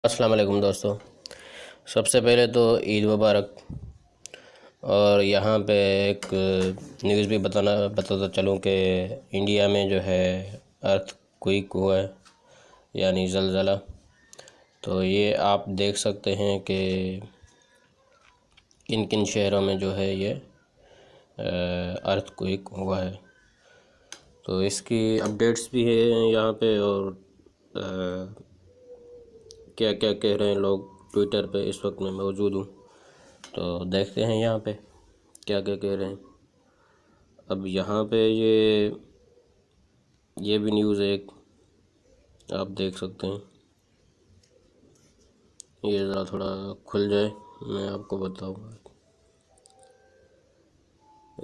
अस्सलाम वालेकुम दोस्तों। सबसे पहले तो ईद मुबारक। और यहाँ पे एक न्यूज़ भी बताता चलूँ कि इंडिया में जो है अर्थ क्विक हुआ है, यानी ज़लज़ला। तो ये आप देख सकते हैं कि किन किन शहरों में जो है ये अर्थ क्विक हुआ है। तो इसकी अपडेट्स भी है यहाँ पे, और क्या क्या कह रहे हैं लोग ट्विटर पे। इस वक्त मैं मौजूद हूँ, तो देखते हैं यहाँ पे क्या क्या कह रहे हैं। अब यहाँ पे ये भी न्यूज़ है एक, आप देख सकते हैं। ये ज़रा थोड़ा खुल जाए, मैं आपको बताऊँगा।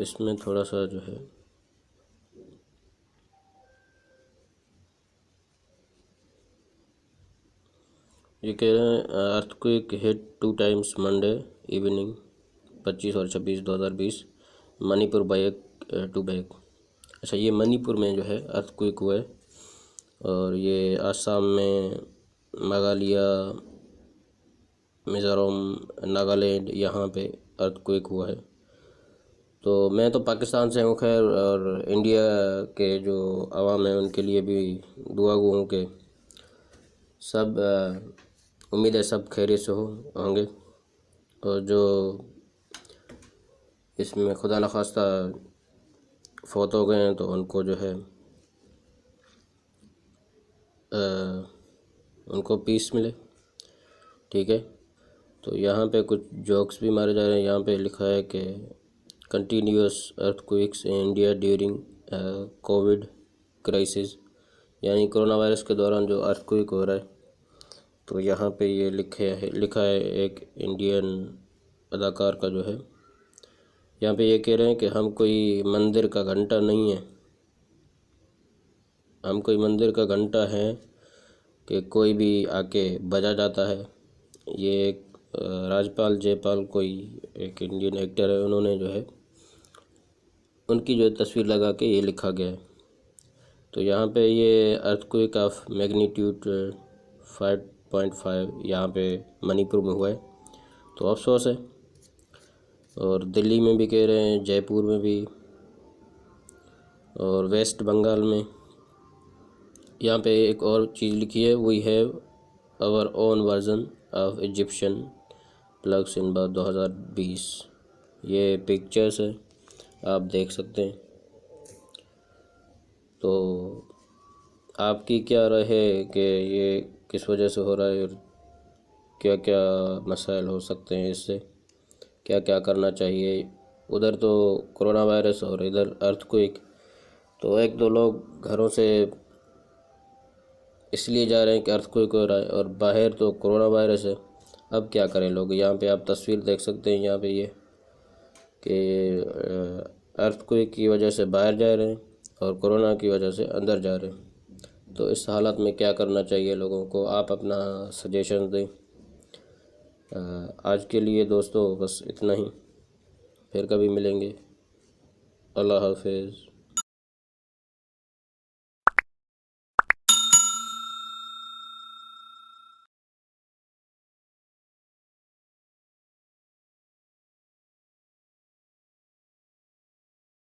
इसमें थोड़ा सा जो है ये कह रहे हैं earthquake hit 2 times Monday evening 25 और 26/2020 मणिपुर बाय टू बैक। अच्छा, ये मणिपुर में जो है अर्थक्वेक हुआ है, और ये आसाम में, मेघालय, मिज़ोरम, नागालैंड, यहाँ पे अर्थक्वेक हुआ है। तो मैं तो पाकिस्तान से हूँ खैर, और इंडिया के जो अवाम है उनके लिए भी दुआ गो हूँ कि सब उम्मीद है सब खैरियत से होंगे। और जो इसमें खुदा न खास्ता फौत हो गए हैं तो उनको जो है उनको पीस मिले। ठीक है। तो यहाँ पे कुछ जोक्स भी मारे जा रहे हैं। यहाँ पे लिखा है कि continuous earthquakes in India during Covid crisis, यानी कोरोना वायरस के दौरान जो अर्थक्वेक हो रहा है। तो यहाँ पे ये लिखा है एक इंडियन अदाकार का जो है। यहाँ पे ये कह रहे हैं कि हम कोई मंदिर का घंटा नहीं है, हम कोई मंदिर का घंटा है कि कोई भी आके बजा जाता है। ये एक राजपाल जयपाल कोई एक इंडियन एक्टर है, उन्होंने जो है उनकी जो तस्वीर लगा के ये लिखा गया है। तो यहाँ पे ये अर्थक्वेक ऑफ मैग्नीट्यूड 5.5 यहाँ पे मणिपुर में हुआ है, तो अफसोस है। और दिल्ली में भी कह रहे हैं, जयपुर में भी, और वेस्ट बंगाल में। यहाँ पे एक और चीज़ लिखी है, we have our own version of Egyptian plagues in 2020। ये पिक्चर्स है, आप देख सकते हैं। तो आपकी क्या राय है कि ये किस वजह से हो रहा है, और क्या क्या मसाइल हो सकते हैं इससे, क्या क्या करना चाहिए। उधर तो कोरोना वायरस और इधर अर्थक्वेक। तो एक दो लोग घरों से इसलिए जा रहे हैं कि अर्थक्वेक हो रहा है, और बाहर तो कोरोना वायरस है। अब क्या करें लोग। यहाँ पे आप तस्वीर देख सकते हैं, यहाँ पे ये कि अर्थक्वेक की वजह से बाहर जा रहे हैं और कोरोना की वजह से अंदर जा रहे हैं। तो इस हालत में क्या करना चाहिए लोगों को, आप अपना सजेशन दें। आज के लिए दोस्तों बस इतना ही, फिर कभी मिलेंगे। अल्लाह हाफिज़।